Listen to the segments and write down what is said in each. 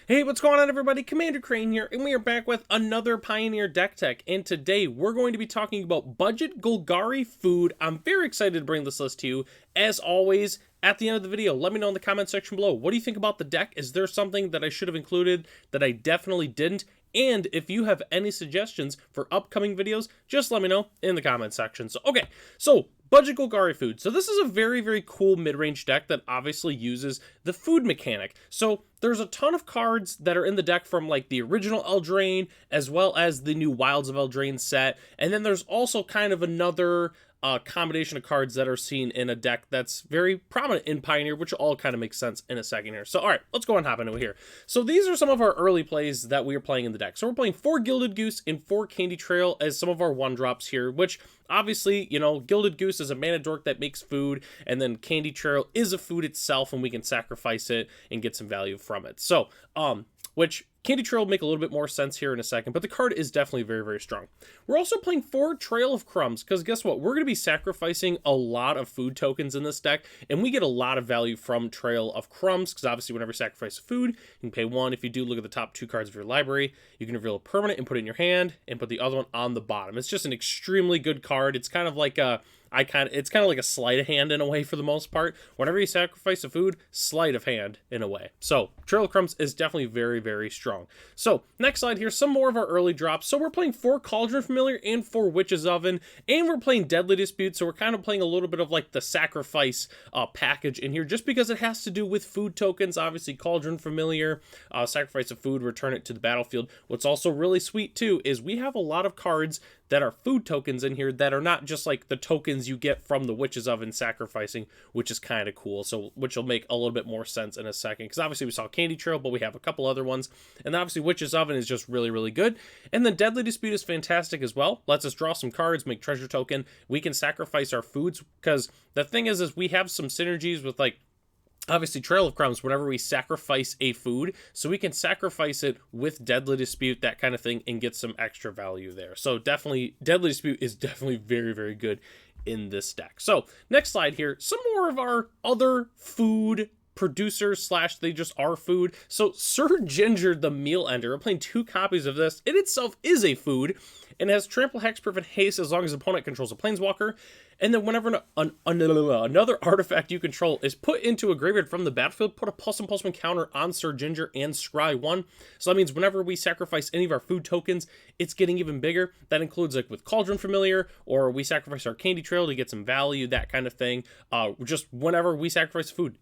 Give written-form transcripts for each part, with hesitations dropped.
Hey, what's going on everybody? Commander Crane here, and we are back with another Pioneer deck tech, and today we're going to be talking about budget Golgari food. I'm very excited to bring this list to you. As always, at the end of the video, let me know in the comment section below, what do you think about the deck? Is there something that I should have included that I definitely didn't? And if you have any suggestions for upcoming videos, just let me know in the comment section. So budget Golgari food. So this is a very, very cool mid-range deck that obviously uses the food mechanic. So there's a ton of cards that are in the deck from like the original Eldraine, as well as the new Wilds of Eldraine set. And then there's also kind of another combination of cards that are seen in a deck that's very prominent in Pioneer, which all kind of makes sense in a second here. So, all right, let's go and hop into it here. So these are some of our early plays that we are playing in the deck. So we're playing 4 Gilded Goose and 4 Candy Trail as some of our 1-drops here, which obviously, you know, Gilded Goose is a mana dork that makes food, and then Candy Trail is a food itself, and we can sacrifice it and get some value from it. So, which Candy Trail will make a little bit more sense here in a second, but the card is definitely very, very strong. We're also playing 4 Trail of Crumbs, because guess what? We're going to be sacrificing a lot of food tokens in this deck, and we get a lot of value from Trail of Crumbs, because obviously whenever you sacrifice a food, you can pay 1. If you do, look at the top 2 cards of your library. You can reveal a permanent and put it in your hand, and put the other one on the bottom. It's just an extremely good card. It's kind of like a... it's kind of like a sleight of hand in a way for the most part. Whenever you sacrifice a food, sleight of hand in a way. So Trail of Crumbs is definitely very, very strong. So next slide here, some more of our early drops. So we're playing 4 Cauldron Familiar and 4 Witch's Oven, and we're playing Deadly Dispute. So we're kind of playing a little bit of like the sacrifice package in here, just because it has to do with food tokens. Obviously Cauldron Familiar, sacrifice a food, return it to the battlefield. What's also really sweet too is we have a lot of cards that are food tokens in here that are not just like the tokens you get from the Witch's Oven sacrificing, which is kind of cool. So, which will make a little bit more sense in a second, because obviously we saw Candy Trail, but we have a couple other ones, and obviously Witch's Oven is just really, really good. And then Deadly Dispute is fantastic as well. Lets us draw some cards, make treasure token. We can sacrifice our foods, because the thing is we have some synergies with like, obviously Trail of Crumbs, whenever we sacrifice a food, so we can sacrifice it with Deadly Dispute, that kind of thing, and get some extra value there. So definitely, Deadly Dispute is definitely very, very good in this deck. So next slide here, some more of our other food producers slash they just are food. So Sir Ginger the Meal Ender, we're playing 2 copies of this. It itself is a food and has trample, hexproof, and haste as long as the opponent controls a planeswalker. And then whenever another artifact you control is put into a graveyard from the battlefield, put a +1/+1 counter on Sir Ginger and scry 1. So that means whenever we sacrifice any of our food tokens, it's getting even bigger. That includes like with Cauldron Familiar, or we sacrifice our Candy Trail to get some value, that kind of thing. Just whenever we sacrifice food,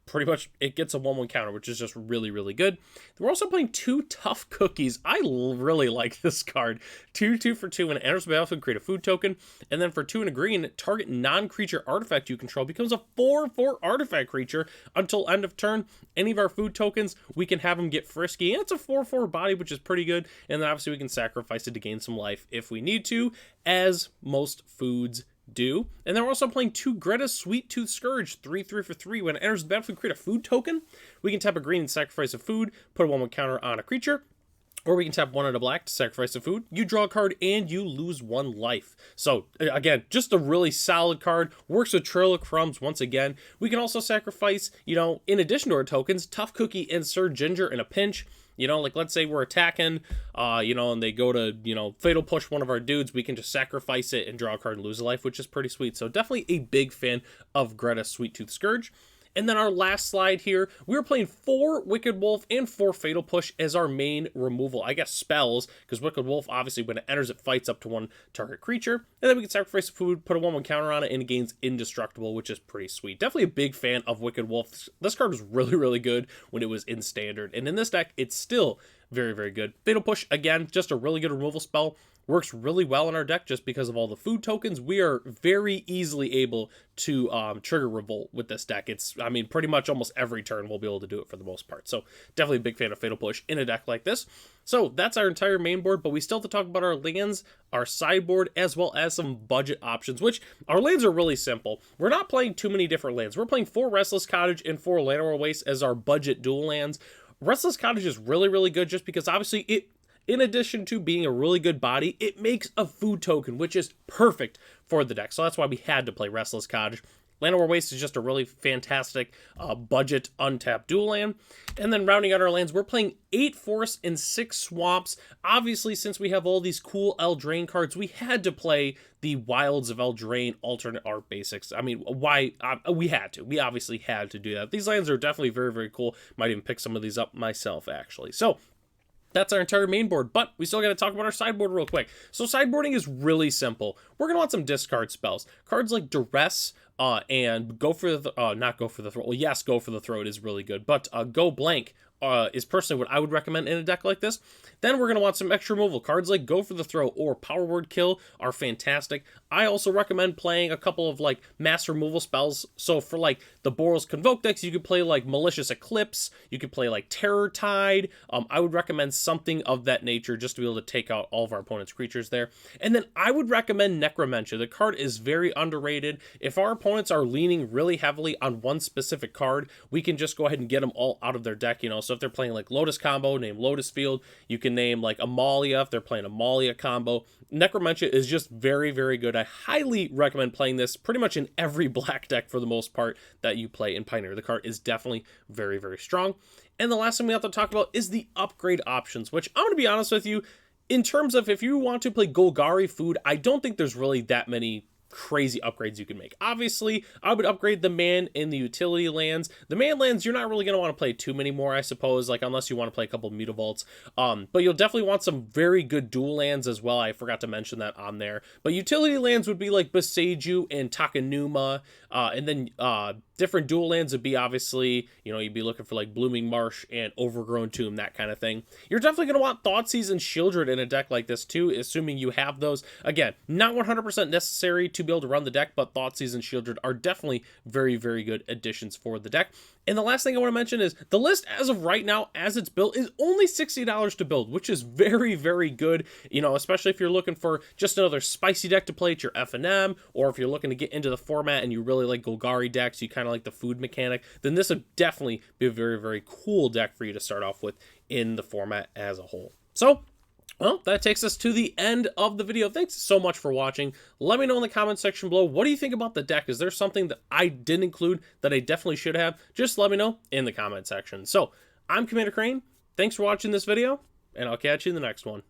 pretty much it gets a 1/1 counter, which is just really, really good. We're also playing 2 Tough Cookies. I really like this card. 2/2 for 2 when it enters the battlefield, create a food token, and then for 2 and a green, target non-creature artifact you control becomes a 4/4 artifact creature until end of turn. Any of our food tokens, we can have them get frisky, and it's a 4/4 body, which is pretty good. And then obviously we can sacrifice it to gain some life if we need to, as most foods do. And then we're also playing 2 Greta's Sweet Tooth Scourge, 3/3 for 3. When it enters the battlefield, create a food token. We can tap a green and sacrifice a food, put a 1/1 counter on a creature, or we can tap 1 and a black to sacrifice a food. You draw a card and you lose 1 life. So again, just a really solid card. Works with Trail of Crumbs once again. We can also sacrifice, you know, in addition to our tokens, Tough Cookie and Sir Ginger in a pinch. You know, like let's say we're attacking, and they go to, Fatal Push one of our dudes, we can just sacrifice it and draw a card and lose a life, which is pretty sweet. So definitely a big fan of Greta's Sweet Tooth Scourge. And then our last slide here, we were playing 4 Wicked Wolf and 4 Fatal Push as our main removal, I guess, spells, because Wicked Wolf, obviously, when it enters, it fights up to 1 target creature. And then we can sacrifice food, put a 1/1 counter on it, and it gains Indestructible, which is pretty sweet. Definitely a big fan of Wicked Wolf. This card was really, really good when it was in Standard. And in this deck, it's still very, very good. Fatal Push, again, just a really good removal spell. Works really well in our deck just because of all the food tokens. We are very easily able to trigger Revolt with this deck. Pretty much almost every turn we'll be able to do it for the most part. So definitely a big fan of Fatal Push in a deck like this. So that's our entire main board, but we still have to talk about our lands, our sideboard, as well as some budget options, which our lands are really simple. We're not playing too many different lands. We're playing 4 Restless Cottage and 4 Llanowar Waste as our budget dual lands. Restless Cottage is really, really good just because obviously it, in addition to being a really good body, it makes a food token, which is perfect for the deck. So that's why we had to play Restless Cottage. Llanowar Waste is just a really fantastic budget untapped dual land. And then rounding out our lands, we're playing 8 forests and 6 swamps. Obviously, since we have all these cool Eldraine cards, we had to play the Wilds of Eldraine alternate art basics. I mean, why? We had to. We obviously had to do that. These lands are definitely very, very cool. Might even pick some of these up myself, actually. So that's our entire main board, but we still got to talk about our sideboard real quick. So sideboarding is really simple. We're going to want some discard spells. Cards like Duress, and Go for the, not Go for the Throat. Well, yes, Go for the Throat is really good, but Go Blank is personally what I would recommend in a deck like this. Then we're going to want some extra removal. Cards like Go for the Throat or Power Word Kill are fantastic. I also recommend playing a couple of like mass removal spells. So for like the Boros Convoke decks, you could play like Malicious Eclipse. You could play like Terror Tide. I would recommend something of that nature just to be able to take out all of our opponent's creatures there. And then I would recommend Necromentia. The card is very underrated. If our opponents are leaning really heavily on one specific card, we can just go ahead and get them all out of their deck, you know. So if they're playing like Lotus Combo, name Lotus Field. You can name like Amalia if they're playing Amalia Combo. Necromentia is just very, very good. I highly recommend playing this pretty much in every black deck for the most part that you play in Pioneer. The card is definitely very, very strong. And the last thing we have to talk about is the upgrade options, which I'm going to be honest with you, in terms of if you want to play Golgari food, I don't think there's really that many crazy upgrades you can make. Obviously, I would upgrade the man in the utility lands. The man lands, you're not really going to want to play too many more, I suppose, like unless you want to play a couple Mutavaults. But you'll definitely want some very good dual lands as well. I forgot to mention that on there. But utility lands would be like Boseiju and Takenuma, and then different dual lands would be obviously, you know, you'd be looking for like Blooming Marsh and Overgrown Tomb, that kind of thing. You're definitely going to want Thoughtseize and Shieldred in a deck like this too, assuming you have those. Again, not 100% necessary to be able to run the deck, but Thoughtseize and Shieldred are definitely very, very good additions for the deck. And the last thing I want to mention is the list as of right now, as it's built, is only $60 to build, which is very, very good, you know, especially if you're looking for just another spicy deck to play at your F&M, or if you're looking to get into the format and you really like Golgari decks, you kind of like the food mechanic, then this would definitely be a very, very cool deck for you to start off with in the format as a whole. So, well, that takes us to the end of the video. Thanks so much for watching. Let me know in the comment section below, what do you think about the deck? Is there something that I didn't include that I definitely should have? Just let me know in the comment section. So, I'm Commander Crane. Thanks for watching this video, and I'll catch you in the next one.